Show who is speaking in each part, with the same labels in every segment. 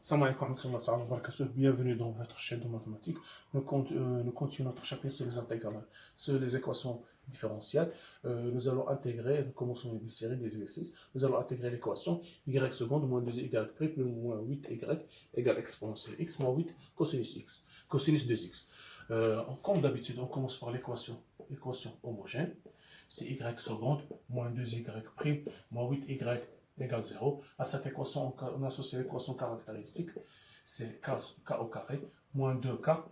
Speaker 1: Salam alaikum wa rahmatullahi wa barakatuh. Bienvenue dans votre chaîne de mathématiques. Nous continuons notre chapitre sur les intégrales, sur les équations différentielles. Nous allons intégrer, nous commençons des séries, des exercices. Nous allons intégrer l'équation y seconde moins 2y prime plus moins 8y égale exponentielle x moins 8 cosinus x, cosinus 2x. Comme d'habitude, on commence par l'équation homogène. C'est y seconde moins 2y prime moins 8y égale 0. À cette équation, on associe l'équation caractéristique, c'est k au carré, moins 2k,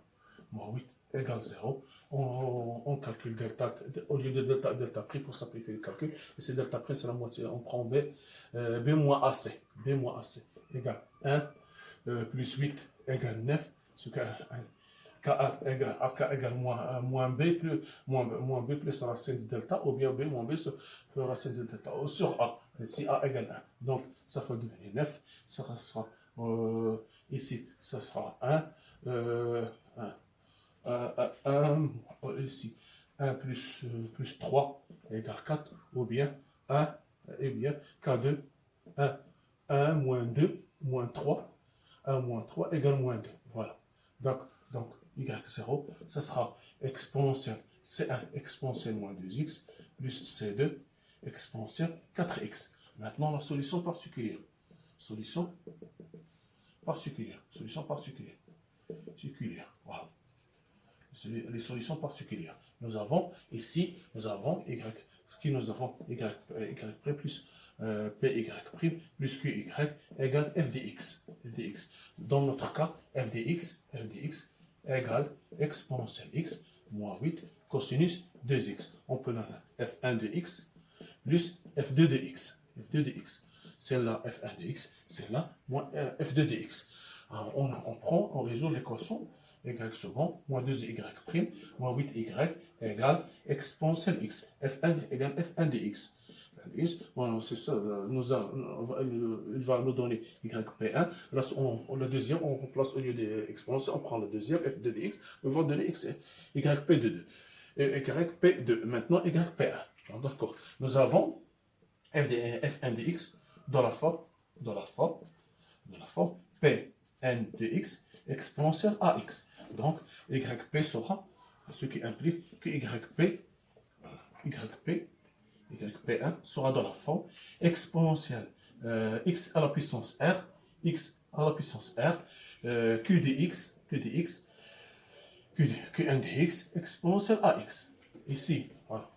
Speaker 1: moins 8 égale 0. On calcule delta, au lieu de delta prix pour simplifier le calcul, et c'est delta prix, c'est la moitié. On prend b, b moins ac, égale 1, plus 8 égale 9, ce que K1 égale, AK égale moins B plus la racine de delta, ou bien B moins B sur la racine de delta, ou sur A, si A égale 1. Donc, ça va devenir 9, ça sera, ici, ça sera 1, 1 ici, 1 plus 3 égale 4, ou bien 1, et bien K2, 1 moins 2, moins 3, 1 moins 3 égale moins 2, voilà. Donc y0, ça sera exponentielle C1 exponentielle moins 2x plus C2 exponentielle 4x. Maintenant, la solution particulière. Solution particulière. Voilà. Les solutions particulières. Nous avons ici, y plus py plus qy égale f de x. Dans notre cas, f de x égale exponentielle x moins 8 cosinus 2x. On peut donner f1 de x plus f2 de x. C'est là f1 de x, c'est là moins f2 de x. Alors, on résout l'équation y second moins 2y prime moins 8y égale exponentielle x. f1 égale f1 de x. Voilà, c'est ça, il va nous donner yp1. Là, le deuxième, on remplace au lieu de l'exponentielle, on prend le deuxième, f2 de x, on va donner yp2. Yp2, maintenant yp1. D'accord. Nous avons f1 de x dans la forme pn de x exponentielle ax. Donc, yp sera ce qui implique que yp1 sera dans la forme exponentielle x à la puissance r, q de x, qn de x exponentielle ax. Ici, voilà.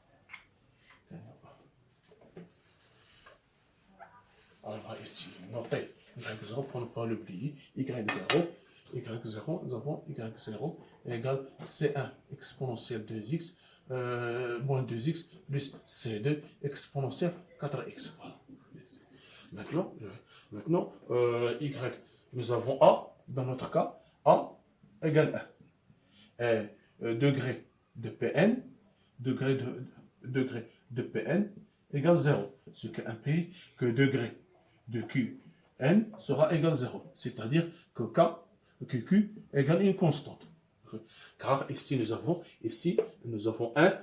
Speaker 1: Alors ici, notez y0 pour ne pas l'oublier, y0, nous avons y0 égale c1 exponentielle 2x moins 2x plus c2 exponentielle 4x. Voilà. Maintenant y, nous avons a, dans notre cas, a égale 1. Et degré de Pn égale 0, ce qui implique que degré de Qn sera égal 0, c'est-à-dire que Q égale une constante. Car ici nous avons 1,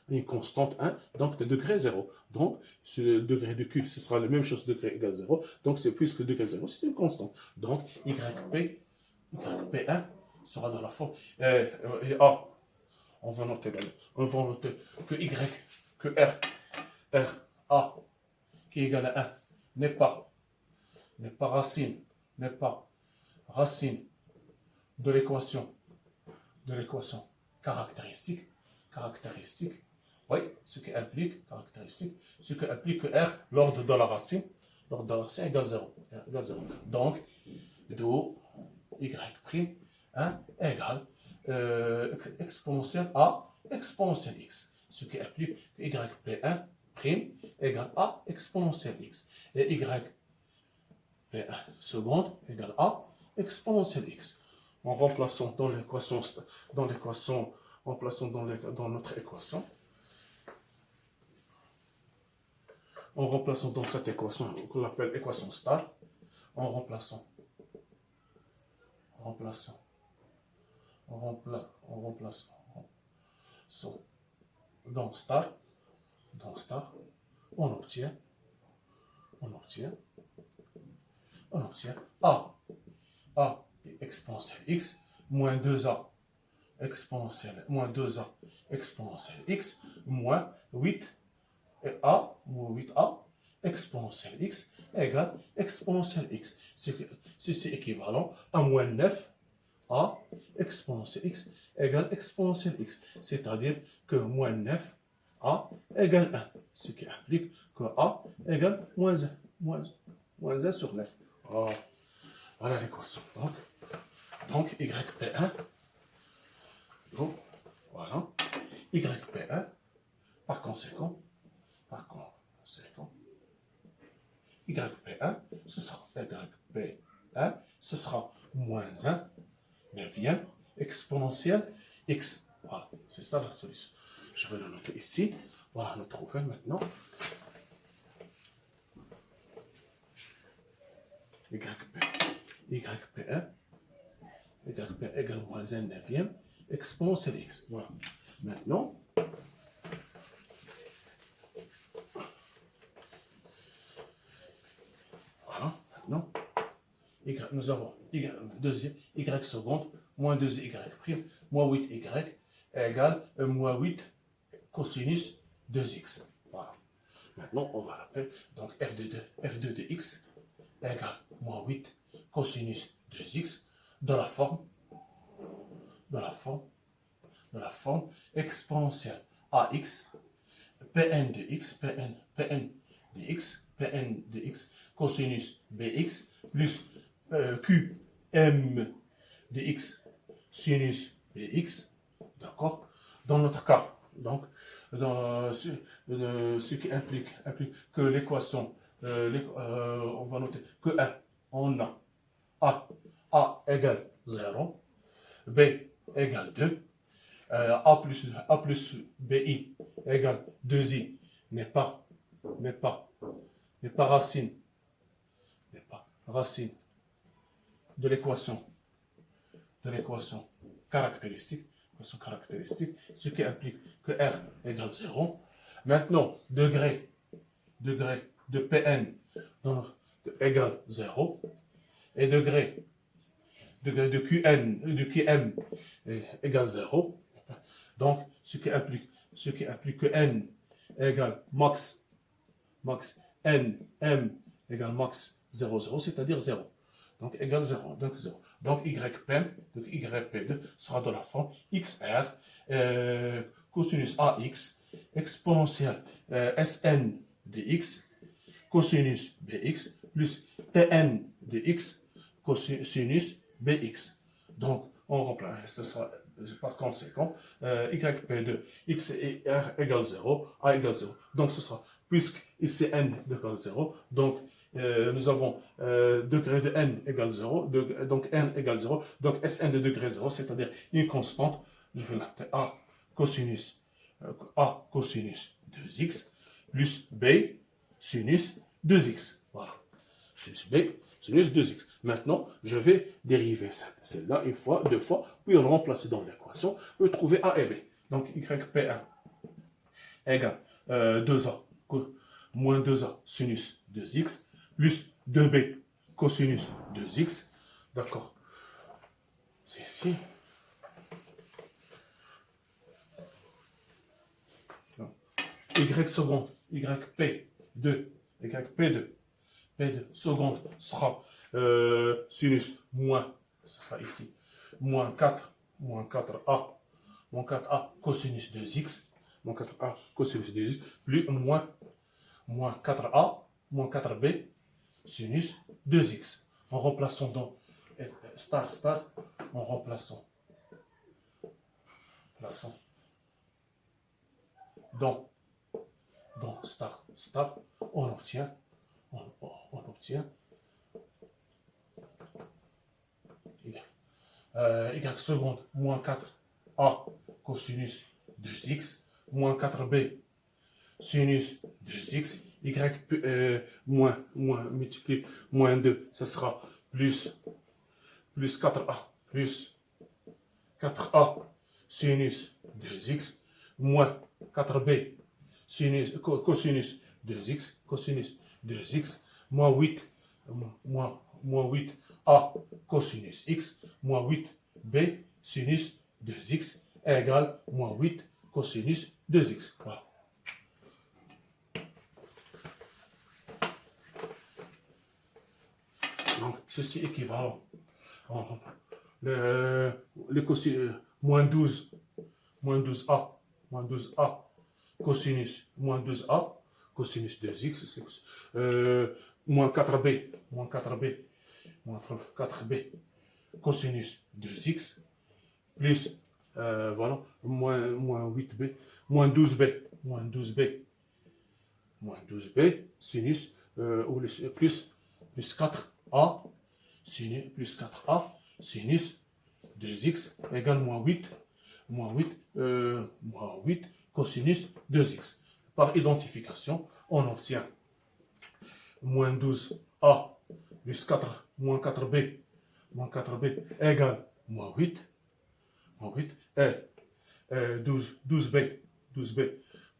Speaker 1: une constante 1, donc le degré 0. Donc, le degré de Q, ce sera la même chose, degré égale 0. Donc, c'est plus que degré 0, c'est une constante. Donc, yp1 sera dans la forme. Et A, on va noter que Y, que A, qui est égal à 1, n'est pas racine de l'équation caractéristique, oui, ce qui implique que R, l'ordre de la racine égale 0. Donc, d'où Y', 1 égale exponentielle A exponentielle x, ce qui implique que yp1' égale A exponentielle x, et yp1 seconde égale A exponentielle x. En remplaçant dans notre équation, en remplaçant dans cette équation qu'on appelle équation star, en remplaçant dans star, on obtient A A exponentielle x, moins 2A exponentielle, moins 2A exponentielle x, moins 8A, moins 8A exponentielle x égale exponentielle x. C'est équivalent à moins 9A exponentielle x égale exponentielle x. C'est-à-dire que moins 9A égale 1. Ce qui implique que A égale moins 1. Moins 1 sur 9. Oh. Voilà l'équation. Donc YP1, donc, voilà, YP1, par conséquent, YP1, ce sera YP1, ce sera moins 1 neuvième exponentielle x. Voilà, c'est ça la solution. Je vais le noter ici. Voilà, nous trouvons maintenant YP1 égale moins 1 neuvième exponentielle x. Voilà. Maintenant, nous avons deuxième y seconde moins 2y prime moins 8y égale moins 8 cosinus 2x. Voilà. Maintenant, on va rappeler donc f2 de x égale moins 8 cosinus 2x dans la forme exponentielle ax pn de x cosinus bx plus qm de x sinus bx, d'accord. Dans notre cas, donc ce qui implique que l'équation, on va noter que 1, on a a égale 0, b égale 2, a plus bi égale 2i n'est pas racine de l'équation caractéristique, ce qui implique que R égale 0. Maintenant, degré de Pn égale 0 et degré de Qm égale 0. Donc, ce qui implique que N égale max N, M égale max 0, 0, c'est-à-dire 0. Donc, égale 0. Donc, YP2 sera de la forme XR, cosinus AX, exponentielle Sn de x, cosinus Bx, plus Tn de x, cosinus Bx. Donc, on remplace, ce sera par conséquent, YP2, X et R égale 0, A égale 0. Donc, ce sera, puisque ici N égale 0, donc, nous avons degré de n égale 0, donc n égale 0, donc Sn de degré 0, c'est-à-dire une constante, je vais l'appeler A cosinus 2x, plus B sinus 2x. Voilà. Sinus B sinus 2x. Maintenant, je vais dériver celle-là une fois, deux fois, puis le remplacer dans l'équation, et trouver A et B. Donc YP1 égale 2A, moins 2A sinus 2x, plus 2b cosinus 2x, d'accord. C'est ici. Y seconde, YP2, P2 seconde sera sinus moins, ce sera ici, moins 4A cosinus 2x, moins 4A cosinus 2x, plus moins 4A, moins 4B, sinus 2x. En remplaçant dans star, en remplaçant dans star, on obtient y seconde moins 4a cosinus 2x moins 4b sinus 2x, y moins multiplié moins 2, ce sera plus 4a sinus 2x moins 4b cosinus 2x moins 8 A cosinus x moins 8b sinus 2x égale moins 8 cosinus 2x. Voilà. Donc, ceci est équivalent. Le cosinus, moins 12a, cosinus, moins 12a, cosinus 2x, moins 4b, moins 4b, cosinus 2x, plus, voilà, moins 8b, moins 12b, sinus, plus 4a, plus 4a, sinus 2x égale moins 8, moins 8 cosinus 2x. Par identification, on obtient moins 12a plus 4, moins 4b égale moins 8 et 12b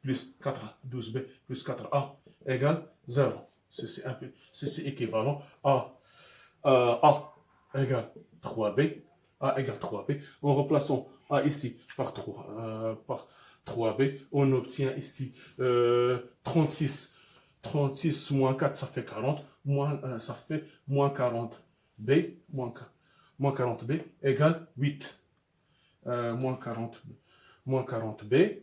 Speaker 1: plus 4, 12b plus 4a égale 0. C'est équivalent à A égale 3b, En remplaçant A ici par 3b, on obtient ici 36 moins 4, ça fait 40, ça fait moins 40b, moins 40b égale 8. Moins 40b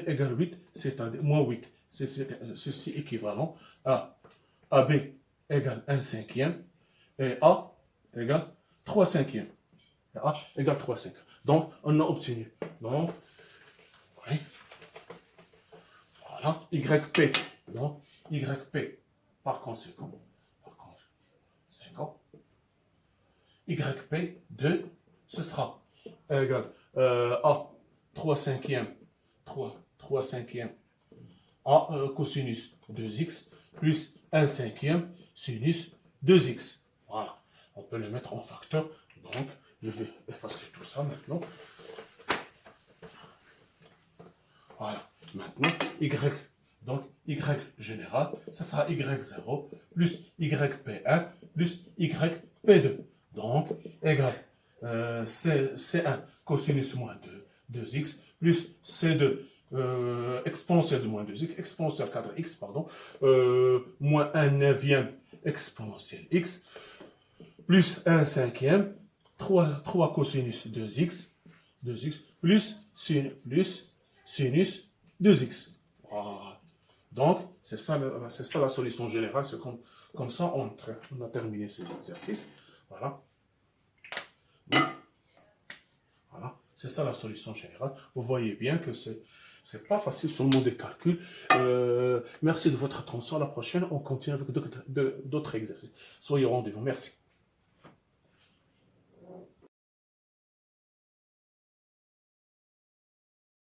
Speaker 1: égale 8, c'est-à-dire moins 8. Ceci équivalent à AB égale 1 cinquième et A égale 3 cinquièmes. A égale 3 cinquièmes. Donc, on a obtenu. Donc, oui. Voilà, YP. Donc, YP par conséquent, YP de, ce sera égal A 3 cinquièmes, 3 cinquièmes A cosinus 2x plus 1 cinquième sinus 2x. Voilà, on peut le mettre en facteur. Donc, je vais effacer tout ça maintenant. Voilà, maintenant, Y, donc Y général, ça sera Y0 plus YP1 plus YP2. Donc, égal C1 cosinus moins 2x plus C2 exponentielle de moins 2x, exponentielle 4x, pardon, moins 1 neuvième exponentielle x, plus 1 cinquième, 3 cosinus 2x, plus sinus 2x. Voilà. Donc, c'est ça la solution générale. C'est comme ça, on a terminé cet exercice. Voilà. Voilà. C'est ça la solution générale. Vous voyez bien que c'est pas facile sur le mot des calculs. Merci de votre attention. À la prochaine, on continue avec d'autres exercices. Soyez au rendez-vous. Merci.